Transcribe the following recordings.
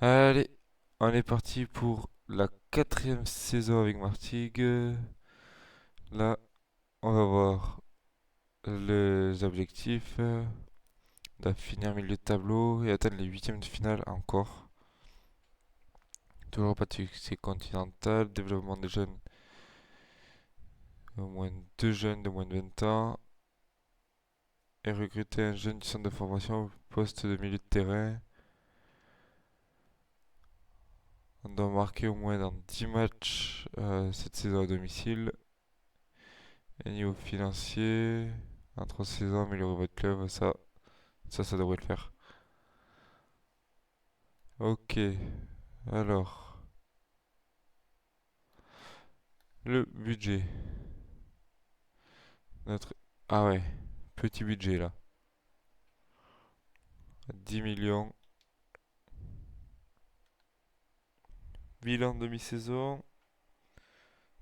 Allez, on est parti pour la quatrième saison avec Martigues. Là, on va voir les objectifs. On doit finir milieu de tableau et atteindre les huitièmes de finale encore. Toujours pas de succès continental. Développement des jeunes. Au moins deux jeunes de moins de 20 ans. Et recruter un jeune du centre de formation au poste de milieu de terrain. On doit marquer au moins dans 10 matchs cette saison à domicile. Et niveau financier, en 3 saisons, améliorer votre club, ça devrait le faire. Ok, alors, le budget. Notre... Ah ouais, petit budget là. 10 millions. Bilan de demi-saison.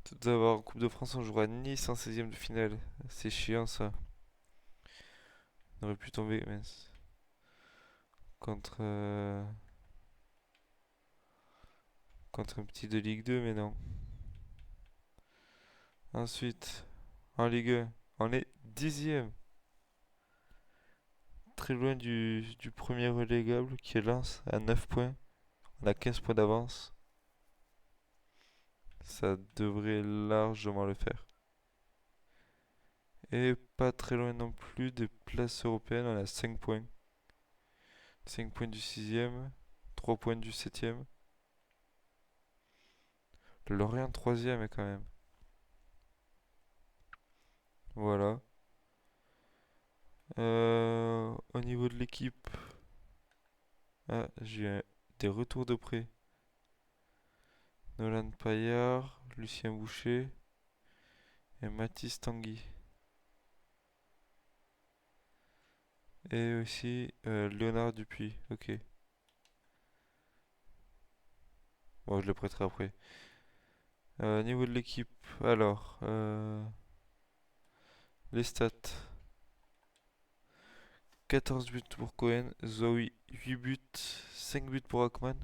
Tout d'abord, en Coupe de France, on jouera à Nice en 16ème de finale. C'est chiant ça. On aurait pu tomber mince, contre, contre un petit de Ligue 2, mais non. Ensuite, en Ligue 1, on est 10ème. Très loin du premier relégable qui est Lens à 9 points. On a 15 points d'avance. Ça devrait largement le faire. Et pas très loin non plus des places européennes, on a 5 points. 5 points du sixième, 3 points du septième. Le Lorient troisième quand même. Voilà. Au niveau de l'équipe, j'ai des retours de prêt. Nolan Paillard, Lucien Boucher et Mathis Tanguy. Et aussi Léonard Dupuis. Ok. Bon, je le prêterai après. Niveau de l'équipe, alors, les stats. 14 buts pour Cohen, Zoé 8 buts, 5 buts pour Akman,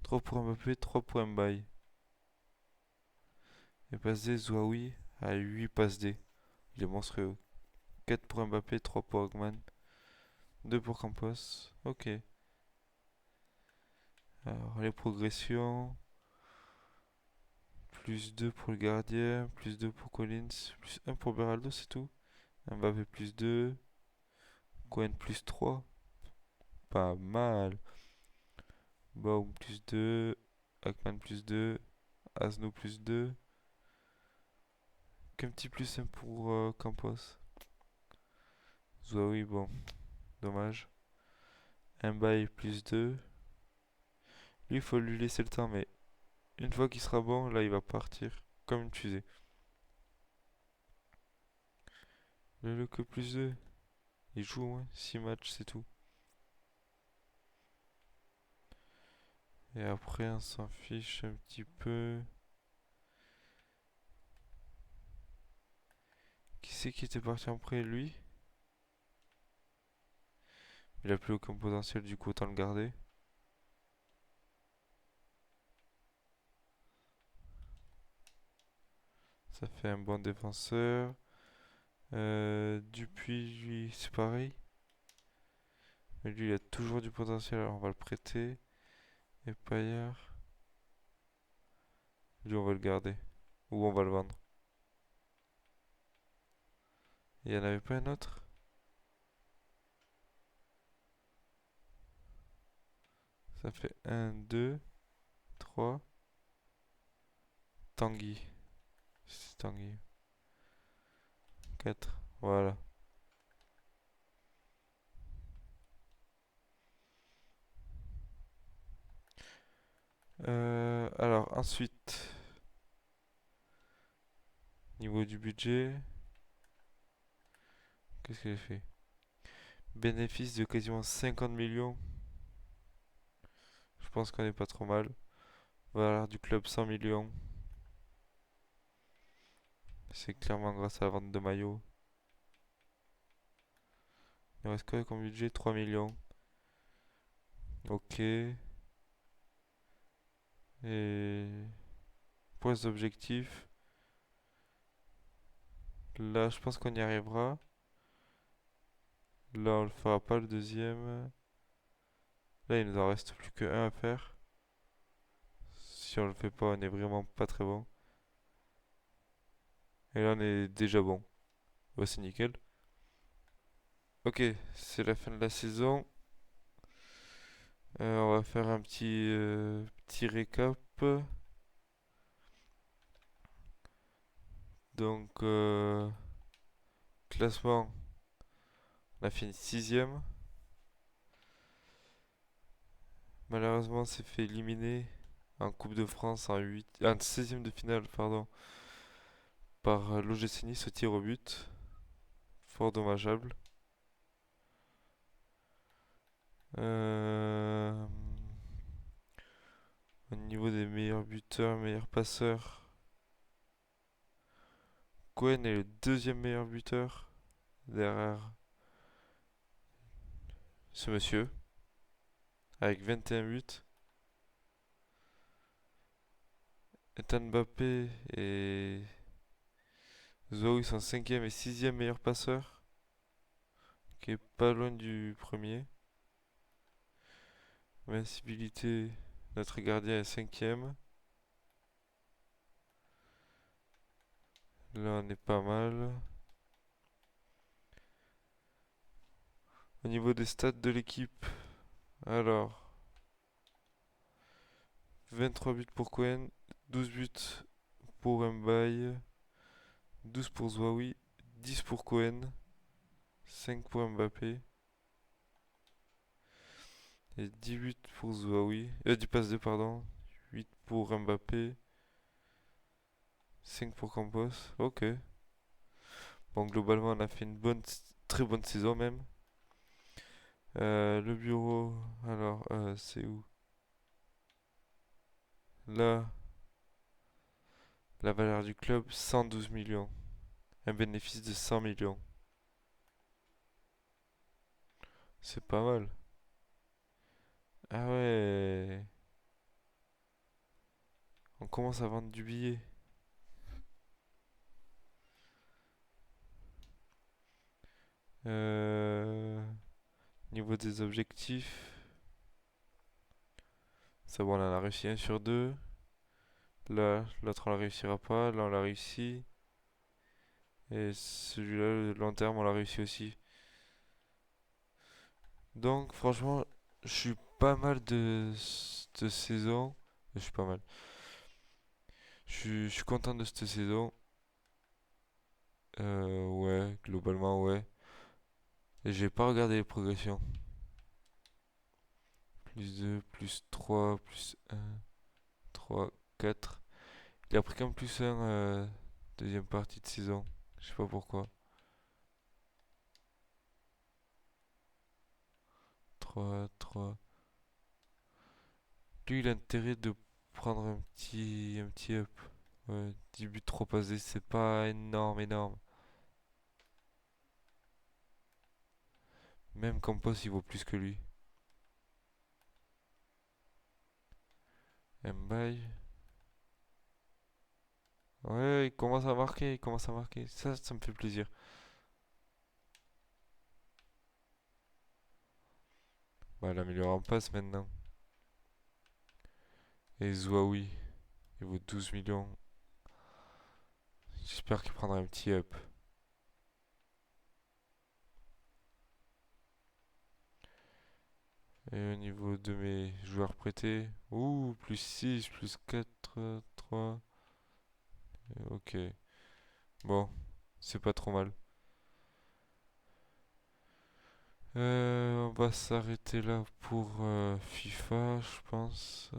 3 pour Mbappé, 3 pour Mbaye. Et passe D, Zouaoui à 8 passes D. Il est monstrueux. 4 pour Mbappé, 3 pour Akman, 2 pour Campos. Ok. Alors les progressions. Plus 2 pour le gardien, plus 2 pour Collins, plus un pour Beraldo, c'est tout. Mbappé plus 2, Cohen plus 3. Pas mal. Baum plus 2, Akman plus 2, Asno plus 2. Qu'un petit plus un pour Campos. Zouaoui, bon, dommage. Mbaye plus 2. Lui, il faut lui laisser le temps, mais une fois qu'il sera bon, là, il va partir comme une fusée. Le que plus 2. Il joue au moins 6 matchs, c'est tout. Et après, on s'en fiche un petit peu. Qui c'est qui était parti en prêt, lui? Il a plus aucun potentiel, du coup, autant le garder. Ça fait un bon défenseur. Dupuis, lui, c'est pareil. Mais lui, il a toujours du potentiel, alors on va le prêter. Et Paillard, lui, on va le garder. Ou on va le vendre. Il y en avait pas un autre? Ça fait un, 2, 3. Tanguy. C'est Tanguy. 4. Voilà. Alors, ensuite, niveau du budget, qu'est-ce que j'ai fait? Bénéfice de quasiment 50 millions. Je pense qu'on est pas trop mal. Valeur du club 100 millions. C'est clairement grâce à la vente de maillots. Il reste quoi comme budget? 3 millions. Ok. Et pour les objectifs, là, je pense qu'on y arrivera. Là, on le fera pas le deuxième. Là, il nous en reste plus que un à faire. Si on le fait pas, on est vraiment pas très bon. Et là, on est déjà bon. Ouais, c'est nickel. Ok, c'est la fin de la saison. On va faire un petit récap. Donc, classement, on a fini sixième. Malheureusement, on s'est fait éliminer en Coupe de France en 16e de finale, pardon, par l'OGC Nice au tir au but. Fort dommageable. Euh, Au niveau des meilleurs buteurs, meilleurs passeurs, Cohen est le deuxième meilleur buteur derrière ce monsieur avec 21 buts. Ethan Mbappé et Zouaoui sont cinquième et sixième meilleur passeur, qui est pas loin du premier. Invincibilité, notre gardien est cinquième. Là, on est pas mal. Au niveau des stats de l'équipe, alors 23 buts pour Cohen, 12 buts pour Mbaye, 12 pour Zouaoui, 10 pour Cohen, 5 pour Mbappé et 10 buts pour Zouaoui. 10 passes de pardon, 8 pour Mbappé, 5 pour Campos. Ok. Bon, globalement, on a fait une très bonne saison même. Le bureau, alors, c'est où? Là, la valeur du club, 112 millions. Un bénéfice de 100 millions. C'est pas mal. Ah ouais. On commence à vendre du billet. Euh, Niveau des objectifs, ça bon, on en a réussi un sur deux. Là, l'autre on la réussira pas. Là, on l'a réussi. Et celui-là, le long terme, on l'a réussi aussi. Donc, franchement, je suis pas mal de cette saison. Je suis pas mal. Je suis content de cette saison. Ouais, globalement, ouais. Et j'ai pas regardé les progressions. Plus 2, plus 3, plus un, 3, 4. Il a pris comme plus un deuxième partie de saison. Je sais pas pourquoi. 3, 3. Lui, il a intérêt de prendre un petit up. Ouais, 10 buts, 3 passés, c'est pas énorme, énorme. Même Campos, il vaut plus que lui. Mbaye. Ouais, il commence à marquer, il commence à marquer. Ça me fait plaisir. Bah, il améliore en passe maintenant. Et Zouaoui, il vaut 12 millions. J'espère qu'il prendra un petit up. Et au niveau de mes joueurs prêtés, ouh, plus 6, plus 4, 3. Ok, bon, c'est pas trop mal. On va s'arrêter là pour FIFA, je pense.